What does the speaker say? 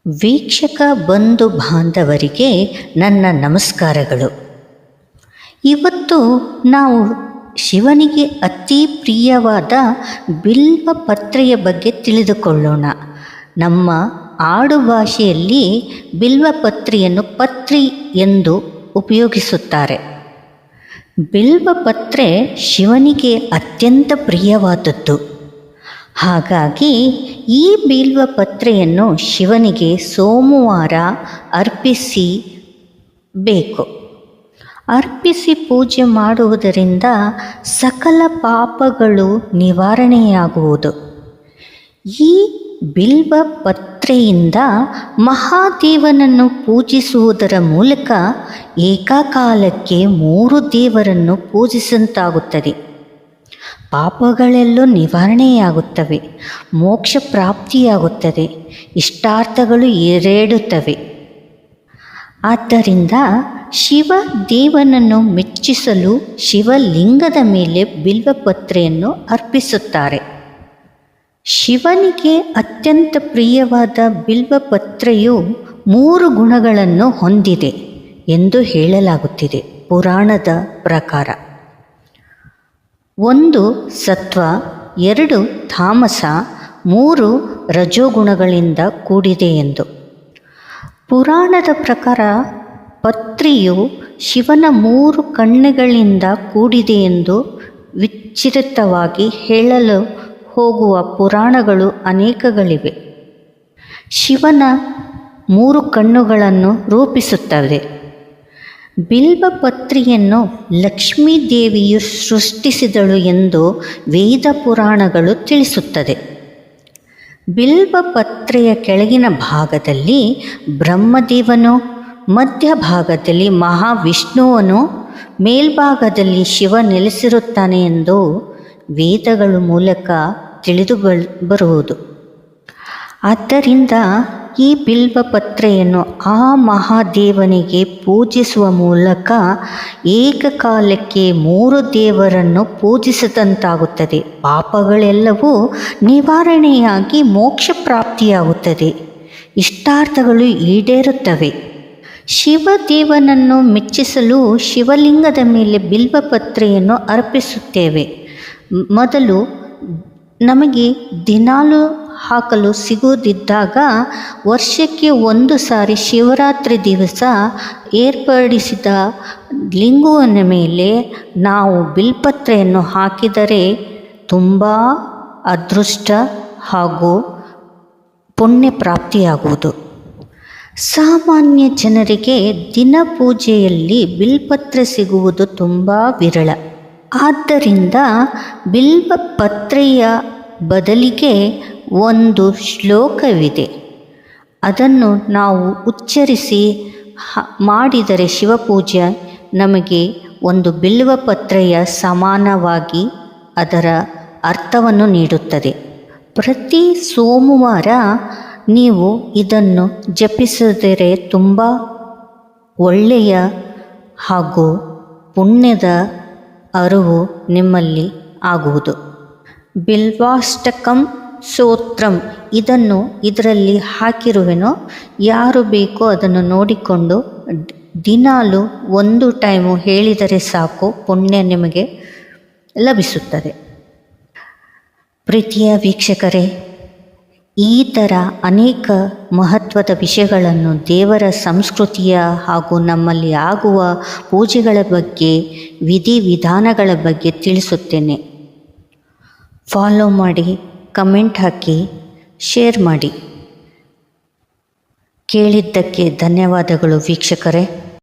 ವೀಕ್ಷಕ ಬಂಧು ಬಾಂಧವರಿಗೆ ನನ್ನ ನಮಸ್ಕಾರಗಳು. ಇವತ್ತು ನಾವು ಶಿವನಿಗೆ ಅತಿ ಪ್ರಿಯವಾದ ಬಿಲ್ವ ಪತ್ರೆಯ ಬಗ್ಗೆ ತಿಳಿದುಕೊಳ್ಳೋಣ. ನಮ್ಮ ಆಡು ಭಾಷೆಯಲ್ಲಿ ಬಿಲ್ವ ಪತ್ರೆಯನ್ನು ಪತ್ರಿ ಎಂದು ಉಪಯೋಗಿಸುತ್ತಾರೆ. ಬಿಲ್ವ ಪತ್ರೆ ಶಿವನಿಗೆ ಅತ್ಯಂತ ಪ್ರಿಯವಾದದ್ದು. ಹಾಗಾಗಿ ಈ ಬಿಲ್ವ ಪತ್ರೆಯನ್ನು ಶಿವನಿಗೆ ಸೋಮವಾರ ಅರ್ಪಿಸಿ ಪೂಜೆ ಮಾಡುವುದರಿಂದ ಸಕಲ ಪಾಪಗಳು ನಿವಾರಣೆಯಾಗುವುದು. ಈ ಬಿಲ್ವ ಪತ್ರೆಯಿಂದ ಮಹಾದೇವನನ್ನು ಪೂಜಿಸುವುದರ ಮೂಲಕ ಏಕಕಾಲಕ್ಕೆ 3 ದೇವರನ್ನು ಪೂಜಿಸಿದಂತಾಗುತ್ತದೆ. ಪಾಪಗಳೆಲ್ಲೂ ನಿವಾರಣೆಯಾಗುತ್ತವೆ, ಮೋಕ್ಷ ಪ್ರಾಪ್ತಿಯಾಗುತ್ತದೆ, ಇಷ್ಟಾರ್ಥಗಳು ಈಡೇರುತ್ತವೆ. ಆದ್ದರಿಂದ ಶಿವ ದೇವನನ್ನು ಮೆಚ್ಚಿಸಲು ಶಿವಲಿಂಗದ ಮೇಲೆ ಬಿಲ್ವಪತ್ರೆಯನ್ನು ಅರ್ಪಿಸುತ್ತಾರೆ. ಶಿವನಿಗೆ ಅತ್ಯಂತ ಪ್ರಿಯವಾದ ಬಿಲ್ವಪತ್ರೆಯು 3 ಗುಣಗಳನ್ನು ಹೊಂದಿದೆ ಎಂದು ಹೇಳಲಾಗುತ್ತಿದೆ ಪುರಾಣದ ಪ್ರಕಾರ. 1 ಸತ್ವ, 2 ತಾಮಸ, 3 ರಜೋಗುಣಗಳಿಂದ ಕೂಡಿದೆ ಎಂದು. ಪುರಾಣದ ಪ್ರಕಾರ ಪತ್ರೆಯು ಶಿವನ 3 ಕಣ್ಣುಗಳಿಂದ ಕೂಡಿದೆ ಎಂದು ವಿಚಿತ್ರವಾಗಿ ಹೇಳಲು ಹೋಗುವ ಪುರಾಣಗಳು ಅನೇಕಗಳಿವೆ. ಶಿವನ 3 ಕಣ್ಣುಗಳನ್ನು ರೂಪಿಸುತ್ತವೆ. ಬಿಲ್ವಪತ್ರೆಯನ್ನು ಲಕ್ಷ್ಮೀ ದೇವಿಯು ಸೃಷ್ಟಿಸಿದಳು ಎಂದು ವೇದ ಪುರಾಣಗಳು ತಿಳಿಸುತ್ತದೆ. ಬಿಲ್ವಪತ್ರೆಯ ಕೆಳಗಿನ ಭಾಗದಲ್ಲಿ ಬ್ರಹ್ಮದೇವನು, ಮಧ್ಯಭಾಗದಲ್ಲಿ ಮಹಾವಿಷ್ಣುವನು, ಮೇಲ್ಭಾಗದಲ್ಲಿ ಶಿವ ನೆಲೆಸಿರುತ್ತಾನೆ ಎಂದು ವೇದಗಳ ಮೂಲಕ ತಿಳಿದು ಬರುವುದು. ಆದ್ದರಿಂದ ಈ ಬಿಲ್ವಪತ್ರೆಯನ್ನು ಆ ಮಹಾದೇವನಿಗೆ ಪೂಜಿಸುವ ಮೂಲಕ ಏಕಕಾಲಕ್ಕೆ 3 ದೇವರನ್ನು ಪೂಜಿಸಿದಂತಾಗುತ್ತದೆ. ಪಾಪಗಳೆಲ್ಲವೂ ನಿವಾರಣೆಯಾಗಿ ಮೋಕ್ಷ ಪ್ರಾಪ್ತಿಯಾಗುತ್ತದೆ, ಇಷ್ಟಾರ್ಥಗಳು ಈಡೇರುತ್ತವೆ. ಶಿವದೇವನನ್ನು ಮೆಚ್ಚಿಸಲು ಶಿವಲಿಂಗದ ಮೇಲೆ ಬಿಲ್ವಪತ್ರೆಯನ್ನು ಅರ್ಪಿಸುತ್ತೇವೆ. ಮೊದಲು ನಮಗೆ ದಿನಾಲು ಹಾಕಲು ಸಿಗುವುದಿದ್ದಾಗ ವರ್ಷಕ್ಕೆ 1 ಸಾರಿ ಶಿವರಾತ್ರಿ ದಿವಸ ಏರ್ಪಡಿಸಿದ ಲಿಂಗುವಿನ ಮೇಲೆ ನಾವು ಬಿಲ್ಪತ್ರೆಯನ್ನು ಹಾಕಿದರೆ ತುಂಬ ಅದೃಷ್ಟ ಹಾಗೂ ಪುಣ್ಯ ಪ್ರಾಪ್ತಿಯಾಗುವುದು. ಸಾಮಾನ್ಯ ಜನರಿಗೆ ದಿನ ಪೂಜೆಯಲ್ಲಿ ಬಿಲ್ಪತ್ರೆ ಸಿಗುವುದು ತುಂಬ ವಿರಳ. ಆದ್ದರಿಂದ ಬಿಲ್ವಪತ್ರೆಯ ಬದಲಿಗೆ ಒಂದು ಶ್ಲೋಕವಿದೆ. ಅದನ್ನು ನಾವು ಉಚ್ಚರಿಸಿ ಮಾಡಿದರೆ ಶಿವಪೂಜೆ ನಮಗೆ ಒಂದು ಬಿಲ್ವಪತ್ರೆಯ ಸಮಾನವಾಗಿ ಅದರ ಅರ್ಥವನ್ನು ನೀಡುತ್ತದೆ. ಪ್ರತಿ ಸೋಮವಾರ ನೀವು ಇದನ್ನು ಜಪಿಸಿದರೆ ತುಂಬ ಒಳ್ಳೆಯ ಹಾಗೂ ಪುಣ್ಯದ ಅರಿವು ನಿಮ್ಮಲ್ಲಿ ಆಗುವುದು. ಬಿಲ್ವಾಷ್ಟಕಂ ಸ್ತೋತ್ರಂ ಇದರಲ್ಲಿ ಹಾಕಿರುವೆನೋ, ಯಾರು ಬೇಕೋ ಅದನ್ನು ನೋಡಿಕೊಂಡು ದಿನಾಲು 1 ಟೈಮು ಹೇಳಿದರೆ ಸಾಕು, ಪುಣ್ಯ ನಿಮಗೆ ಲಭಿಸುತ್ತದೆ. ಪ್ರೀತಿಯ ವೀಕ್ಷಕರೇ, ಈ ಥರ ಅನೇಕ ಮಹತ್ವದ ವಿಷಯಗಳನ್ನು ದೇವರ ಸಂಸ್ಕೃತಿಯ ಹಾಗೂ ನಮ್ಮಲ್ಲಿ ಆಗುವ ಪೂಜೆಗಳ ಬಗ್ಗೆ, ವಿಧಿವಿಧಾನಗಳ ಬಗ್ಗೆ ತಿಳಿಸುತ್ತೇನೆ. ಫಾಲೋ ಮಾಡಿ, ಕಮೆಂಟ್ ಹಾಕಿ, ಶೇರ್ ಮಾಡಿ. ಕೇಳಿದ್ದಕ್ಕೆ ಧನ್ಯವಾದಗಳು ವೀಕ್ಷಕರೇ.